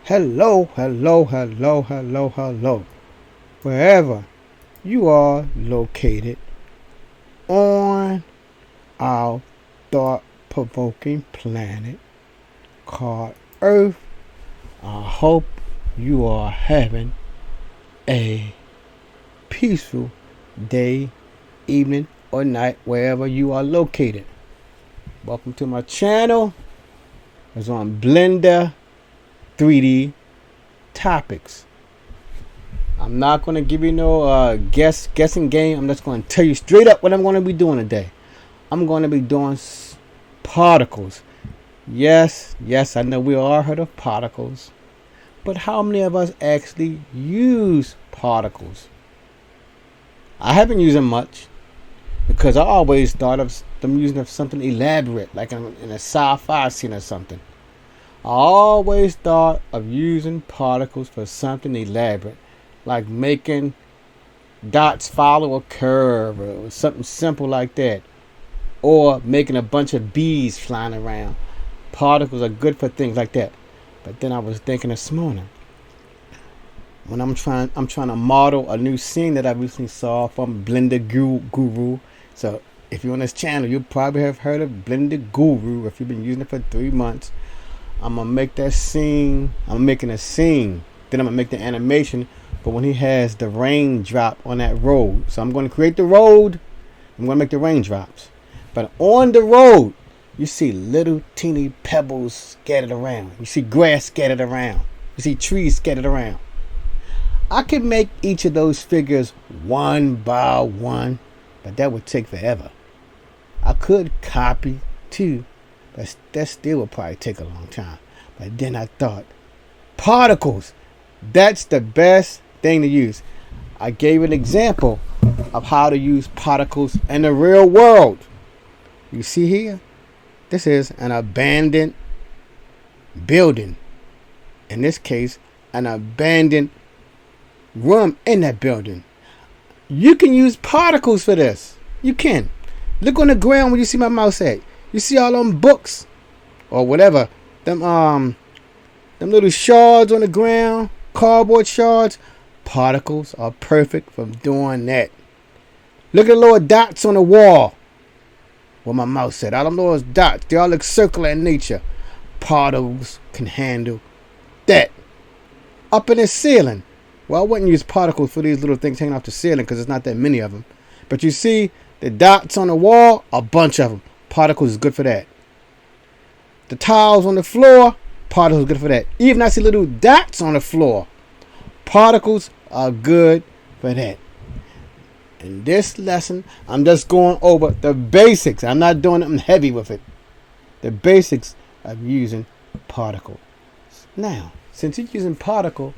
Hello, hello, hello, hello, hello. Wherever you are located on our thought-provoking planet called Earth, I hope you are having a peaceful day, evening, or night wherever you are located. Welcome to my channel. It's on Blender 3D topics. I'm not going to give you no guessing game. I'm just going to tell you straight up what I'm going to be doing today. I'm going to be doing particles. Yes, I know we all heard of particles. But how many of us actually use particles? I haven't used them much because I always thought of them using something elaborate, like in a sci-fi scene or something. I always thought of using particles for something elaborate, like making dots follow a curve or something simple like that, or making a bunch of bees flying around. Particles are good for things like that. But then I was thinking this morning, when I'm trying to model a new scene that I recently saw from Blender Guru. So if you're on this channel, you probably have heard of Blender Guru if you've been using it for 3 months. I'm gonna make that scene. I'm making a scene. Then I'm gonna make the animation for when he has the raindrop on that road. So I'm gonna create the road. I'm gonna make the raindrops. But on the road, you see little teeny pebbles scattered around. You see grass scattered around. You see trees scattered around. I could make each of those figures one by one, but that would take forever. I could copy too, but that still would probably take a long time. But then I thought, particles, that's the best thing to use. I gave an example of how to use particles in the real world. You see here, this is an abandoned building. In this case, an abandoned room in that building. You can use particles for this. You can. Look on the ground where you see my mouse at. You see all them books or whatever, them little shards on the ground, cardboard shards. Particles are perfect for doing that. Look at the little dots on the wall where my mouse at. All them little dots, they all look circular in nature. Particles can handle that. Up in the ceiling, well, I wouldn't use particles for these little things hanging off the ceiling because there's not that many of them. But you see the dots on the wall, a bunch of them. Particles is good for that. The tiles on the floor, particles are good for that. Even I see little dots on the floor, particles are good for that. In this lesson, I'm just going over the basics. I'm not doing nothing heavy with it. The basics of using particle. Now, since you're using particle,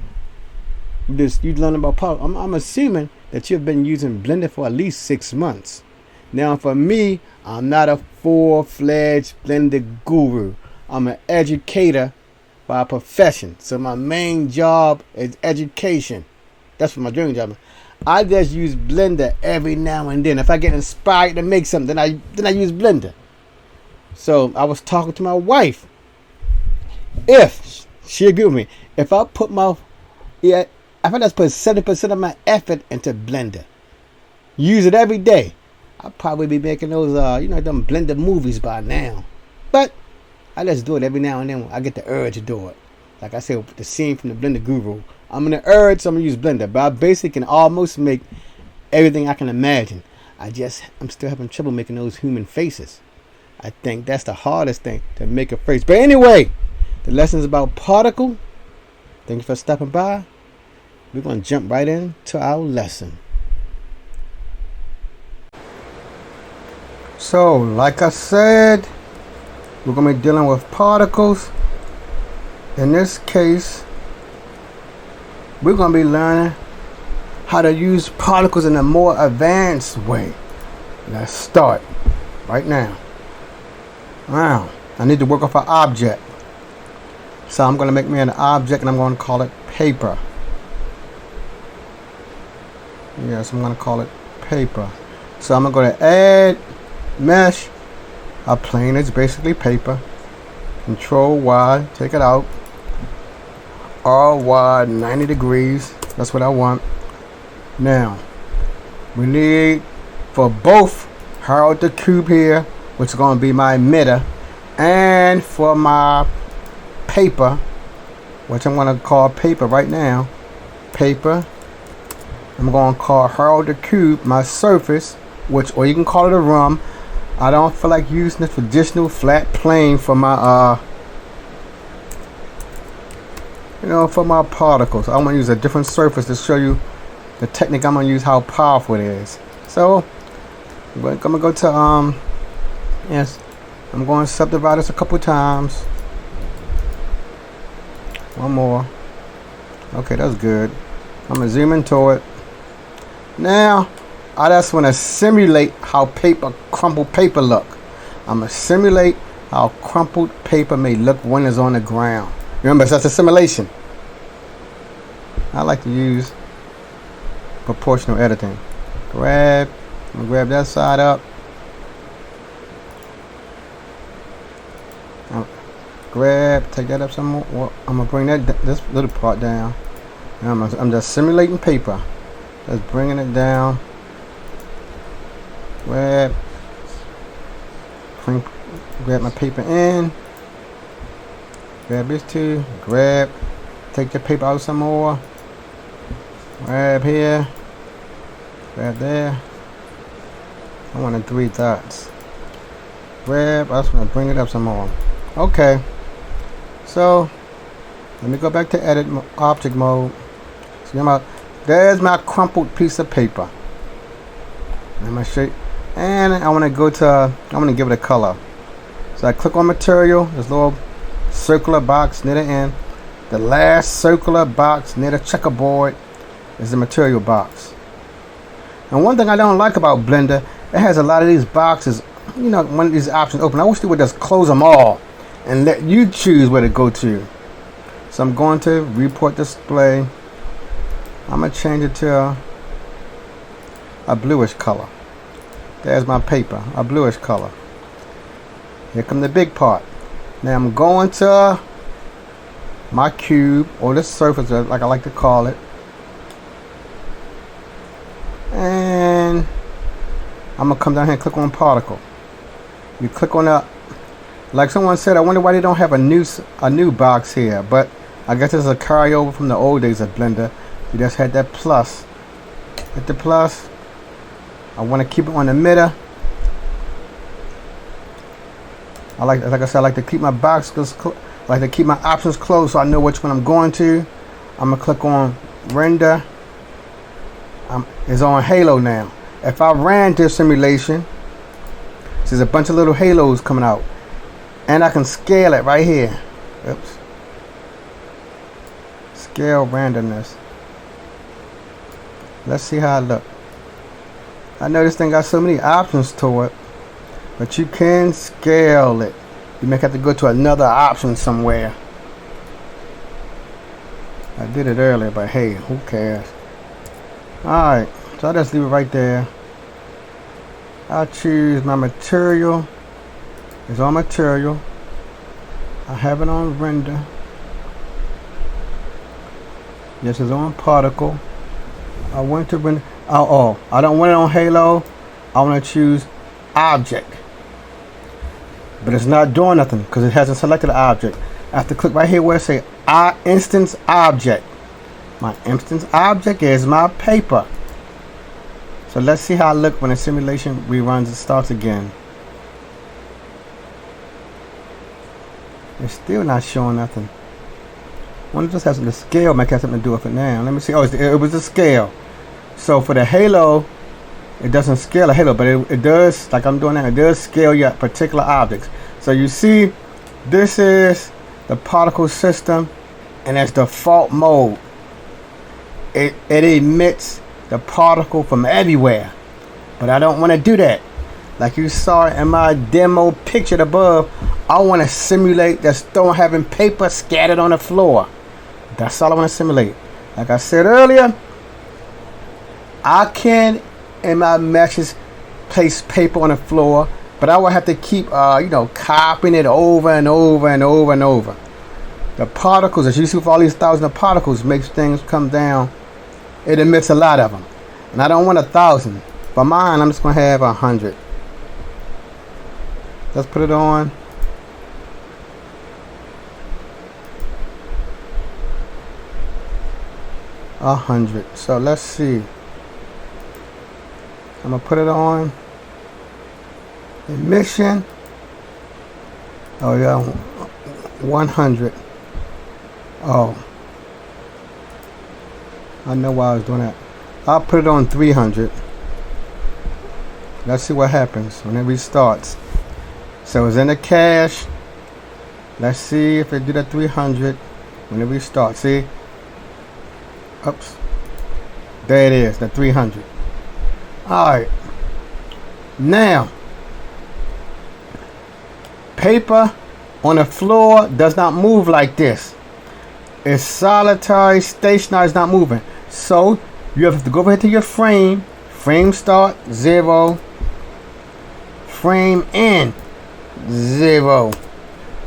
you learn about particle. I'm assuming that you've been using Blender for at least 6 months. Now, for me, I'm not a full-fledged Blender guru. I'm an educator by profession. So my main job is education. That's what my dream job is. I just use Blender every now and then. If I get inspired to make something, then I use Blender. So I was talking to my wife. If she agreed with me, if I just put 70% of my effort into Blender, use it every day, I'll probably be making those, them Blender movies by now. But I just do it every now and then when I get the urge to do it. Like I said, the scene from the Blender Guru. I'm in the urge, so I'm going to use Blender. But I basically can almost make everything I can imagine. I'm still having trouble making those human faces. I think that's the hardest thing, to make a face. But anyway, the lesson is about particle. Thank you for stopping by. We're going to jump right into our lesson. So, like I said, we're going to be dealing with particles. In this case, we're going to be learning how to use particles in a more advanced way. Let's start right now. Now, I need to work off an object. So I'm going to make me an object and I'm going to call it paper. Yes, I'm going to call it paper. So I'm going to add mesh. A plane is basically paper. Control Y, take it out. all wide 90 degrees. That's what I want. Now, we need for both Harold the Cube here, which is going to be my emitter, and for my paper, which I'm going to call paper right now, paper, I'm going to call Harold the Cube my surface, which, or you can call it a rum. I don't feel like using the traditional flat plane for my for my particles. I'm going to use a different surface to show you the technique I'm going to use, how powerful it is. So I'm going to go to yes, I'm going to subdivide this a couple times. One more. Okay, that's good. I'm going to zoom into it. Now I just want to simulate how crumpled paper look. I'm going to simulate how crumpled paper may look when it's on the ground. Remember, that's a simulation. I like to use proportional editing. I'm going to grab that side up. Take that up some more. Well, I'm going to bring this little part down. I'm just simulating paper. Just bringing it down. Grab my paper in. Grab this too. Take the paper out some more. Grab here. Grab there. I want the 3 dots. I just want to bring it up some more. Okay. So let me go back to edit object mode. So there's my crumpled piece of paper. I'm gonna show you. And I want to give it a color. So I click on material, this little circular box near the end. The last circular box near the checkerboard is the material box. And one thing I don't like about Blender, it has a lot of these boxes, one of these options open. I wish they would just close them all and let you choose where to go to. So I'm going to report display. I'm going to change it to a bluish color. There's my paper, a bluish color. Here come the big part. Now I'm going to my cube, or the surface, like I like to call it. And I'm going to come down here and click on particle. You click on that. Like someone said, I wonder why they don't have a new box here. But I guess it's a carryover from the old days of Blender. You just had that plus. Hit the plus. I want to keep it on the emitter. Like I said, I like to keep my boxes, I like to keep my options closed so I know which one I'm going to. I'm gonna click on render. It's on halo now. If I ran this simulation, there's a bunch of little halos coming out, and I can scale it right here. Oops. Scale randomness. Let's see how it looks. I know this thing got so many options to it, but you can scale it. You may have to go to another option somewhere. I did it earlier, but hey, who cares? Alright, so I'll just leave it right there. I'll choose my material. It's on material. I have it on render. Yes, it's on particle. I want to render. Oh, I don't want it on halo. I want to choose object. But it's not doing nothing because it hasn't selected the object. I have to click right here where it says instance object. My instance object is my paper. So let's see how I look when the simulation reruns and starts again. It's still not showing nothing. I wonder if this has something to scale. Might have something to do with it now. Let me see. Oh, it was a scale. So for the halo, it doesn't scale a halo, but it does, like I'm doing now, it does scale your particular objects. So you see, this is the particle system, and it's default mode. It emits the particle from everywhere, but I don't want to do that. Like you saw in my demo picture above, I want to simulate just having paper scattered on the floor. That's all I want to simulate. Like I said earlier, I can, in my meshes, place paper on the floor, but I will have to keep, copying it over and over and over and over. the particles, as you see with all these thousands of particles, makes things come down. It emits a lot of them. And I don't want 1,000. For mine, I'm just going to have 100. Let's put it on. A 100. So let's see. I'm going to put it on. Emission. Oh yeah, 100. Oh, I know why I was doing that. I'll put it on 300. Let's see what happens when it restarts. So it's in the cache. Let's see if it do the 300 when it restarts. See? Oops. There it is, the 300. Alright. Now, paper on the floor does not move like this. It's solitary, stationary, it's not moving. So you have to go over here to your frame. Frame start 0. Frame end 0.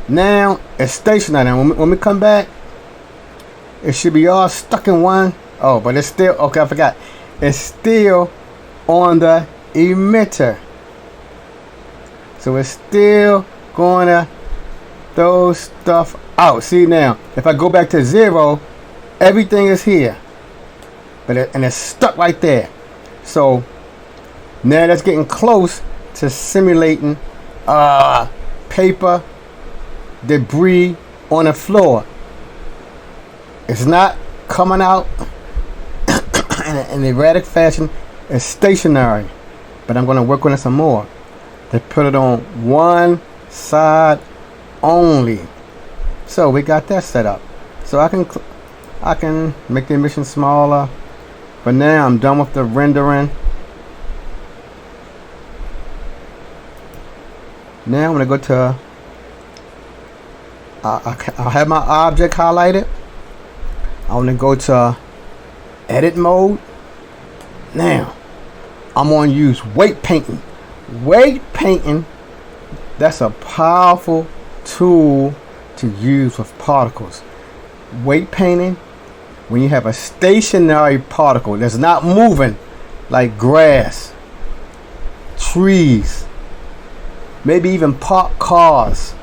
Now it's stationary. Now when we come back, it should be all stuck in one. Oh, but it's still okay. I forgot. It's still on the emitter. So it's still going to throw stuff out. See now, if I go back to 0, everything is here, but and it's stuck right there. So now that's getting close to simulating paper debris on the floor. It's not coming out in erratic fashion. It's stationary, but I'm going to work on it some more. They put it on one side only. So we got that set up. So I can make the emission smaller. But now I'm done with the rendering. Now I'm going to go to I'll have my object highlighted. I want to go to edit mode. Now I'm going to use weight painting. Weight painting, that's a powerful tool to use with particles. Weight painting, when you have a stationary particle that's not moving, like grass, trees, maybe even parked cars,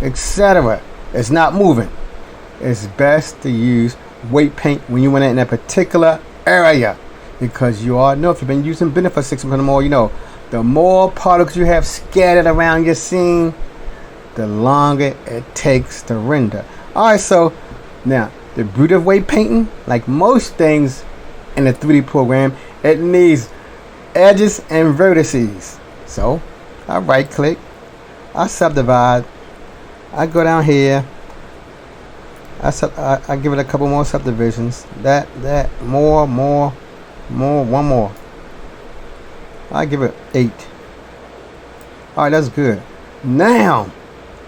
etc. It's not moving. It's best to use weight paint when you want it in a particular area, because you all know, if you've been using Blender for 6 months or more, you know the more particles you have scattered around your scene, the longer it takes to render. Alright, so now the beauty of weight painting, like most things in a 3D program, it needs edges and vertices. So I right click, I subdivide, I go down here, I give it a couple more subdivisions, that more, one more. I give it 8. Alright, that's good. Now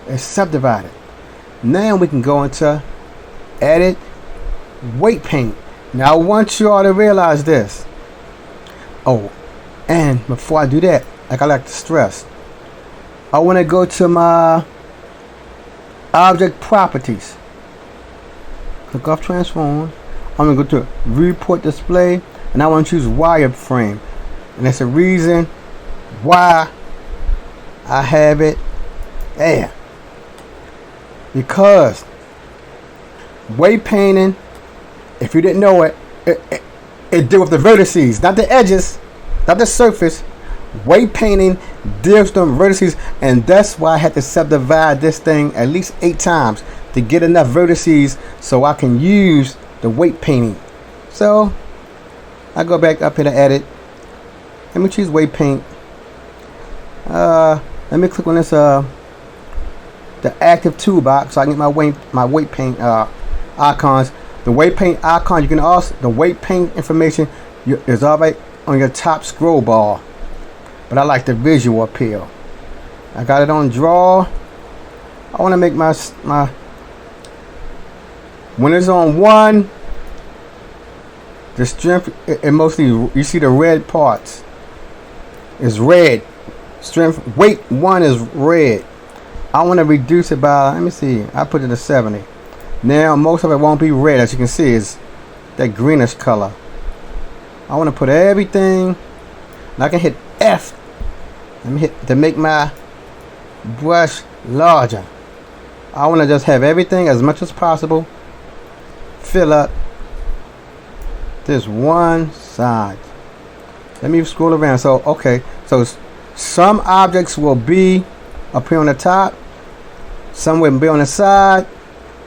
it's subdivided. Now we can go into edit weight paint. Now I want you all to realize this. Oh, and before I do that, like I like to stress, I want to go to my object properties. Click off transform. I'm going to go to viewport display, and I want to choose wireframe. And that's the reason why I have it there. Because weight painting, if you didn't know it, it deals with the vertices, not the edges, not the surface. Weight painting deals with the vertices, and that's why I had to subdivide this thing at least 8 times to get enough vertices so I can use the weight painting. So I go back up here to edit. Let me choose weight paint. Let me click on this the active toolbox so I can get my weight paint icons. The weight paint icon, you can also, the weight paint information is already on your top scroll bar, but I like the visual appeal. I got it on draw. I want to make my when it's on 1, the strength, it mostly, you see the red parts is red. Strength weight 1 is red. I want to reduce it by, let me see, I put it to 70. Now most of it won't be red, as you can see, is that greenish color. I want to put everything, and I can hit F. Let me hit to make my brush larger. I want to just have everything as much as possible fill up this one side. Let me scroll around. So okay, so some objects will be up here on the top, some will be on the side,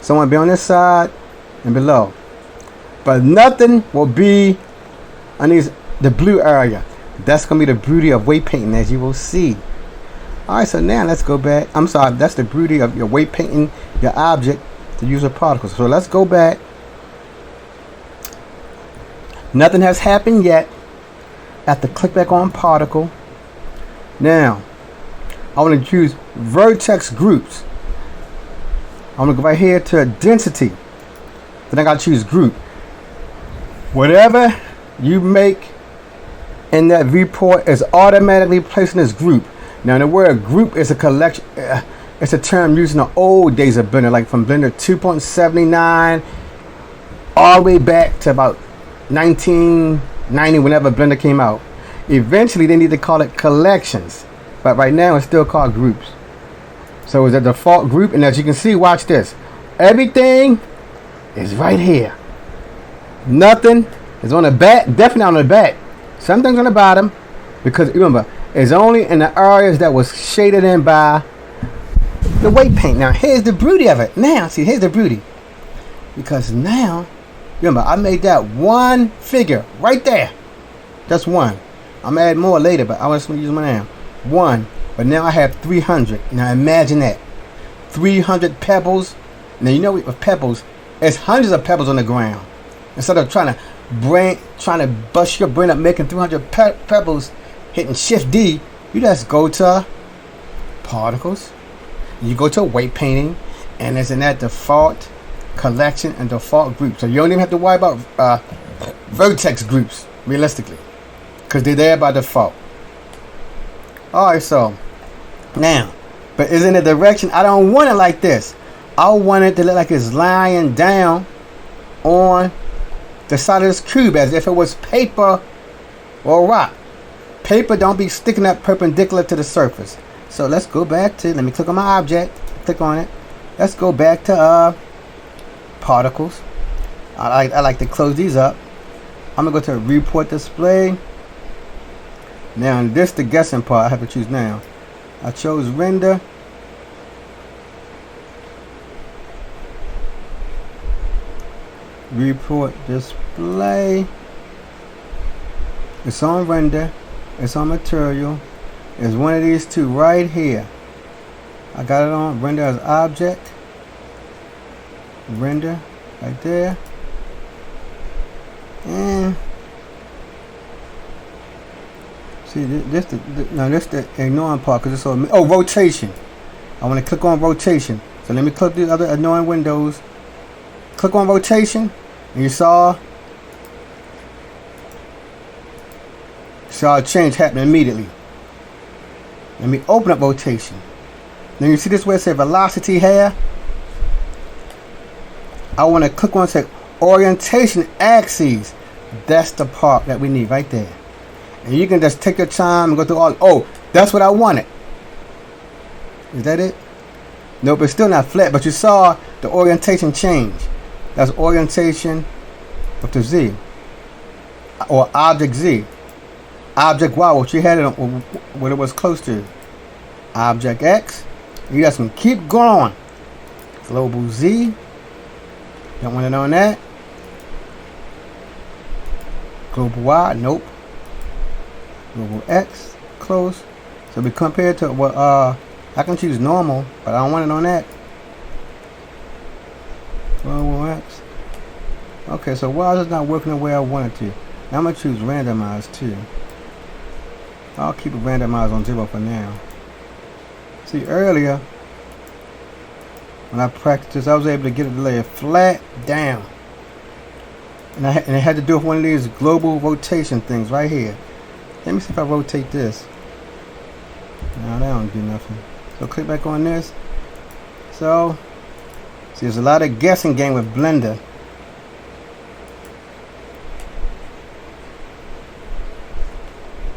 some will be on this side and below, but nothing will be on the blue area. That's gonna be the beauty of weight painting, as you will see. Alright, so now let's go back. I'm sorry, that's the beauty of your weight painting your object to use a particle. So let's go back. Nothing has happened yet. I have to click back on particle. Now I want to use vertex groups. I'm gonna go right here to density. Then I gotta choose group. Whatever you make in that viewport is automatically placed in this group. Now the word group is a collection, it's a term used in the old days of Blender, like from Blender 2.79 all the way back to about 1990, whenever Blender came out. Eventually they need to call it collections, but right now it's still called groups. So it's a default group, and as you can see, watch this. Everything is right here. Nothing is on the back, definitely on the back. Some things on the bottom, because remember, it's only in the areas that was shaded in by the weight paint. Now here's the beauty of it. Now see, here's the beauty, because now remember I made that one figure right there. That's one. I'm gonna add more later, but I just want to use them now. One, but now I have 300. Now imagine that, 300 pebbles. Now you know with pebbles, it's hundreds of pebbles on the ground. Instead of trying to bust your brain up making 300 pebbles, hitting Shift D, you just go to particles. You go to weight painting, and it's in that default collection and default group. So you don't even have to worry about vertex groups realistically, because they're there by default. Alright, so now, but is in the direction I don't want it like this. I want it to look like it's lying down on the side of this cube as if it was paper or rock. Paper don't be sticking up perpendicular to the surface. So let's go back to, let me click on my object, click on it. Let's go back to particles. I like to close these up. I'm gonna go to report display. Now this the guessing part I have to choose now. I chose render. Report display. It's on render. It's on material. It's one of these two right here. I got it on render as object. Render right there. And see this the ignoring part, because it's all rotation. I want to click on rotation. So let me click the other annoying windows. Click on rotation, and you saw a change happen immediately. Let me open up rotation. Now you see this where it says velocity here. I want to click on say orientation axes. That's the part that we need right there. And you can just take your time and go through all. Oh, that's what I wanted. Is that it? Nope, it's still not flat, but you saw the orientation change. That's orientation with the Z, or object Z. Object Y, which you had it on, what it was close to. Object X. You just can keep going. Global Z. Don't want to know that. Global Y, nope. Global X, close. So we compare to what I can choose normal, but I don't want it on that. Global X. Okay, so why is it not working the way I want it to? Now I'm gonna choose randomize too. I'll keep it randomized on 0 for now. See, earlier when I practiced this, I was able to get it to lay it flat down, and it had to do with one of these global rotation things right here. Let me see if I rotate this. No, that don't do nothing. So click back on this. So See, there's a lot of guessing game with Blender.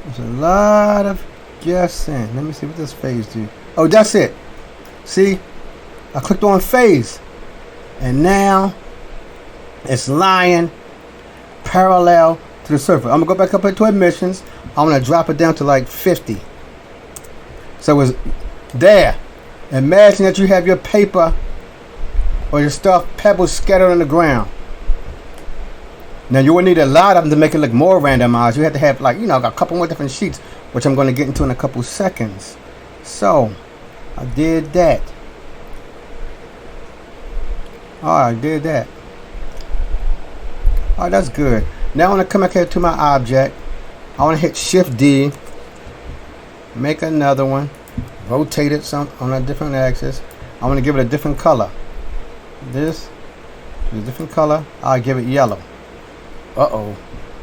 There's a lot of guessing. Let me see what this phase do. Oh, that's it. See, I clicked on phase, and now it's lying parallel to the surface. I'm gonna go back up into emissions. I'm gonna drop it down to like 50. So it's there. Imagine that you have your paper or your stuffed pebbles scattered on the ground. Now you will need a lot of them to make it look more randomized. You have to have, like, you know, a couple more different sheets, which I'm going to get into in a couple seconds. So I did that. Alright, I did that. Alright, that's good. Now I want to come back here to my object. I want to hit Shift D, make another one, rotate it some on a different axis. I want to give it a different color. This is a different color. I'll give it yellow. Uh-oh,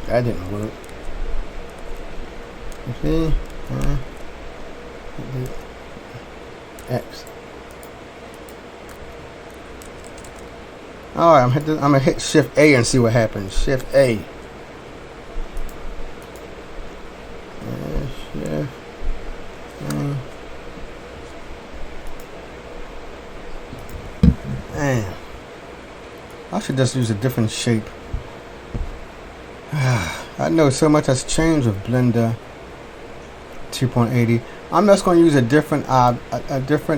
that didn't work. You see? X. Alright, I'm gonna hit Shift A and see what happens. Shift A. Shift A. Man, I should just use a different shape. I know so much has changed with Blender 2.80. I'm just going to use a different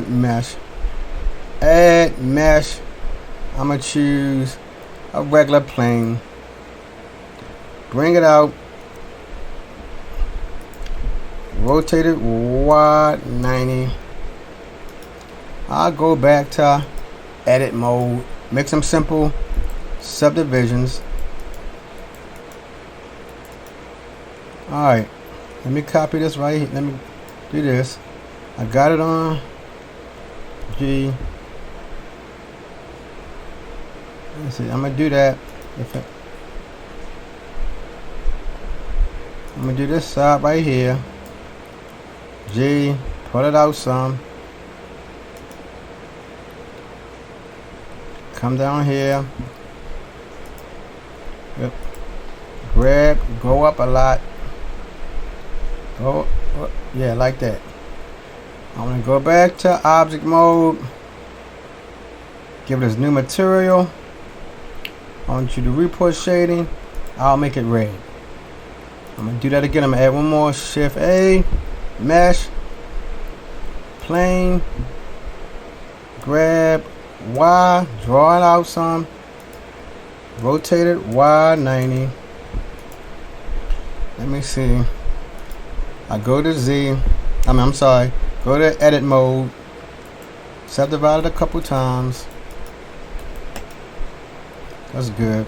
mesh. Add mesh. I'm going to choose a regular plane. Bring it out. Rotate it wide 90. I'll go back to edit mode. Make some simple subdivisions. Alright, let me copy this right here. Let me do this. I got it on G. Let's see, I'm going to do that. I'm going to do this side right here. G, pull it out some. Come down here. Yep. Grab, go up a lot. Oh, yeah, like that. I'm going to go back to object mode. Give it this new material. I want you to report shading. I'll make it red. I'm going to do that again. I'm going to add one more. Shift A. Mesh. Plane. Grab. Y. Draw it out some. Rotate it. Y 90. Let me see. I go to Z. I'm sorry. Go to edit mode. Subdivide it a couple times. That's good.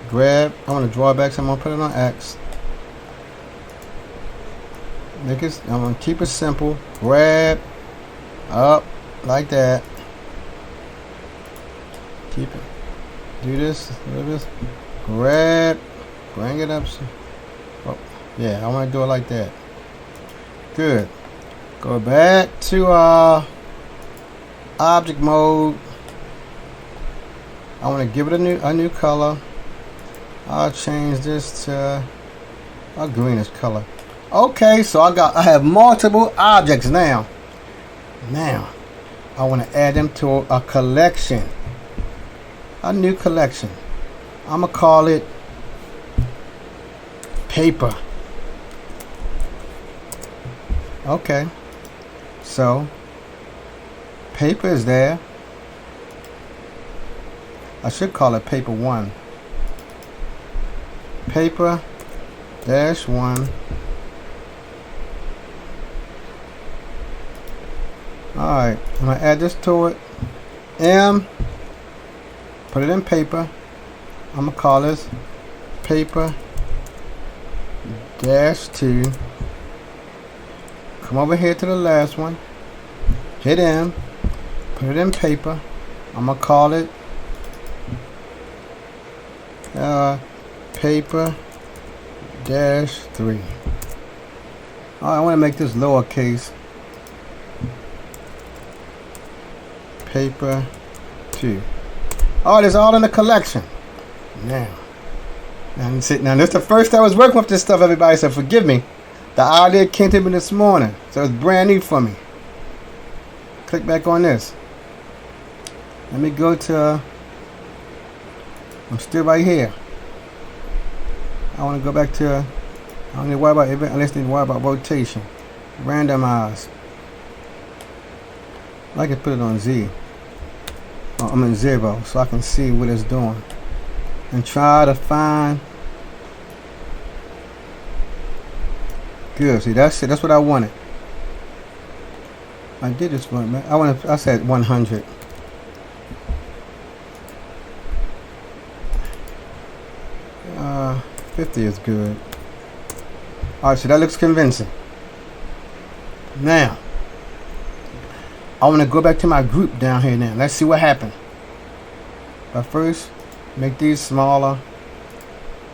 Grab. I want to draw it back, so I'm going to put it on X. I'm going to keep it simple. Grab. Up. Like that. Keep it. Do this. Do this. Grab. Bring it up. Oh, yeah, I want to do it like that. Good. Go back to object mode. I want to give it a new color. I'll change this to a greenish color. Okay, so I have multiple objects now. Now, I want to add them to a collection. A new collection. I'm gonna call it paper. Okay, so paper is there. I should call it paper 1. Paper dash 1. Alright, I'm going to add this to it. M. Put it in paper. I'm going to call this paper dash 2. Come over here to the last one. Hit M. Put it in paper. I'm going to call it paper dash 3. I want to make this lowercase. paper 2. Oh, it's all in the collection. Now this is the first time I was working with this stuff, everybody, so forgive me. The idea came to me this morning, so it's brand new for me. Click back on this. Let me go to, I'm still right here. I want to go back to, I don't need to worry about event, unless I need to worry about rotation. Randomize. I can put it on Z. Oh, I'm in 0, so I can see what it's doing. And try to find. Good, see that's it, that's what I wanted. I did this one, man. I said 100. Uh, 50 is good. Alright, so that looks convincing. Now, I want to go back to my group down here now. Let's see what happened. But first, make these smaller.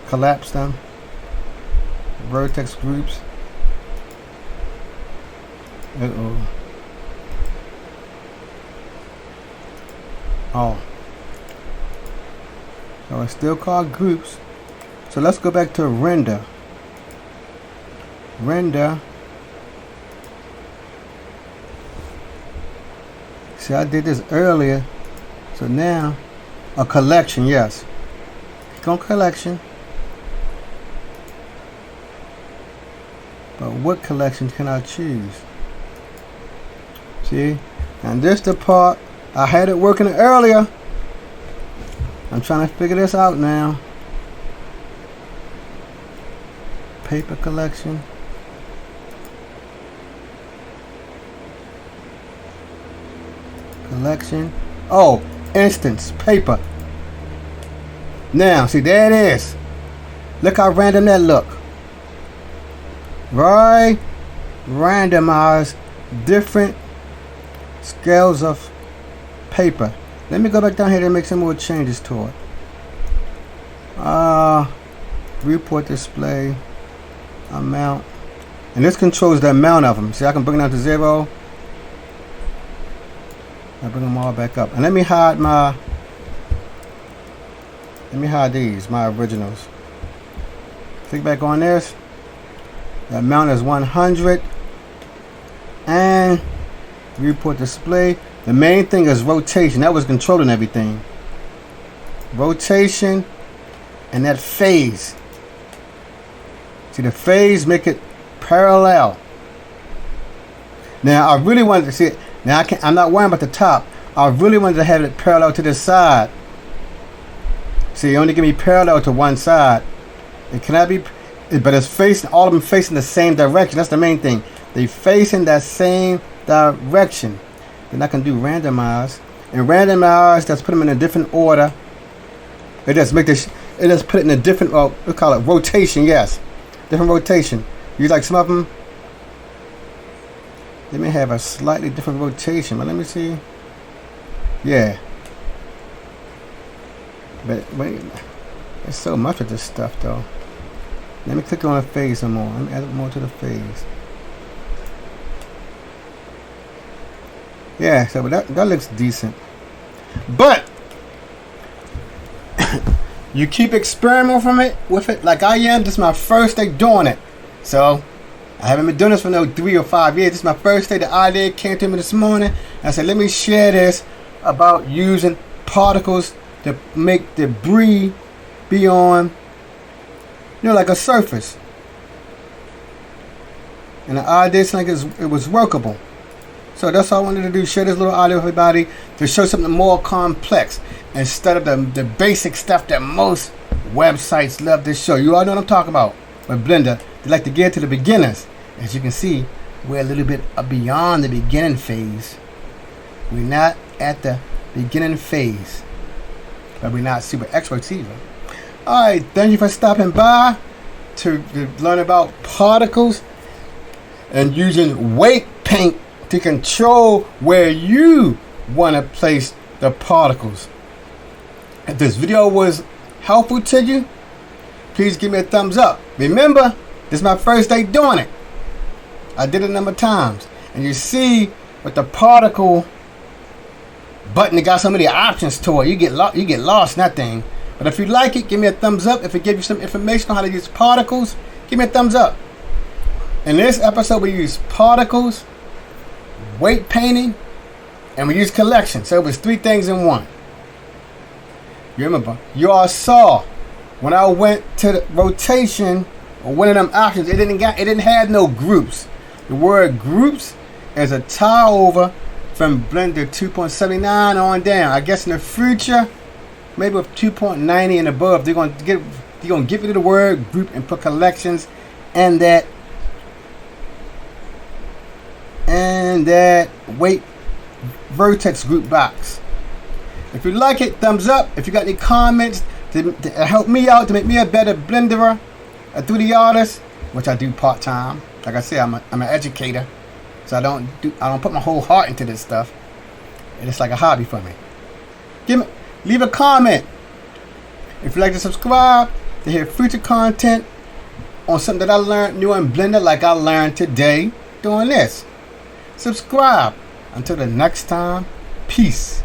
Collapse them. Vertex groups. Uh-oh. Oh. So it's still called groups. So let's go back to render. Render. See, I did this earlier. So now, a collection, yes. Click on collection. But what collection can I choose? See? And this the part, I had it working earlier. I'm trying to figure this out now. Paper collection. Collection. Oh, instance, paper. Now, see, there it is. Look how random that look. Right? Randomize different scales of paper. Let me go back down here and make some more changes to it. Report display. Amount. And this controls the amount of them. See, I can bring it down to 0. I bring them all back up. And let me hide these, my originals. Click back on this. The amount is 100. And report display. The main thing is rotation. That was controlling everything. Rotation and that phase. See, the phase make it parallel. Now I really wanted to see it. Now I'm not worrying about the top. I really wanted to have it parallel to the side. See, you only give me parallel to one side. It cannot be, but it's facing, all of them facing the same direction. That's the main thing. They facing that same direction. Then I can do randomize. And randomize, that's put them in a different order. It just make this. It just put it in a different. We call it rotation. Yes, different rotation. You like some of them. They may have a slightly different rotation, but let me see. Yeah. But wait, there's so much of this stuff though. Let me click on a phase some more. Let me add more to the phase. Yeah, so that looks decent. But you keep experimenting with it like I am. This is my first day doing it. So I haven't been doing this for no 3 or 5 years. This is my first day. The idea came to me this morning. I said, let me share this about using particles to make debris be on, like a surface. And the idea is like it was workable. So that's all I wanted to do, share this little audio with everybody to show something more complex instead of the basic stuff that most websites love to show. You all know what I'm talking about. With Blender, they like to get to the beginners. As you can see, we're a little bit beyond the beginning phase. We're not at the beginning phase, but we're not super experts either. Alright, thank you for stopping by to learn about particles and using weight paint to control where you want to place the particles. If this video was helpful to you, please give me a thumbs up. Remember, this is my first day doing it. I did it a number of times. And you see with the particle button that got so many options to it. You get lost in that thing. But if you like it, give me a thumbs up. If it gives you some information on how to use particles, give me a thumbs up. In this episode, we use particles, weight painting, and we use collection. So it was 3 things in one. You remember, you all saw when I went to the rotation or one of them options, it didn't have no groups. The word groups is a tie over from Blender 2.79 on down. I guess in the future, maybe with 2.90 and above, they're gonna give you the word group and put collections and that weight vertex group box. If you like it, thumbs up. If you got any comments to help me out, to make me a better blenderer, a 3D artist, which I do part time. Like I said, I'm an educator, so I don't put my whole heart into this stuff. It's like a hobby for me. Leave a comment. If you'd like to subscribe to hear future content on something that I learned new in Blender, like I learned today doing this. Subscribe. Until the next time, peace.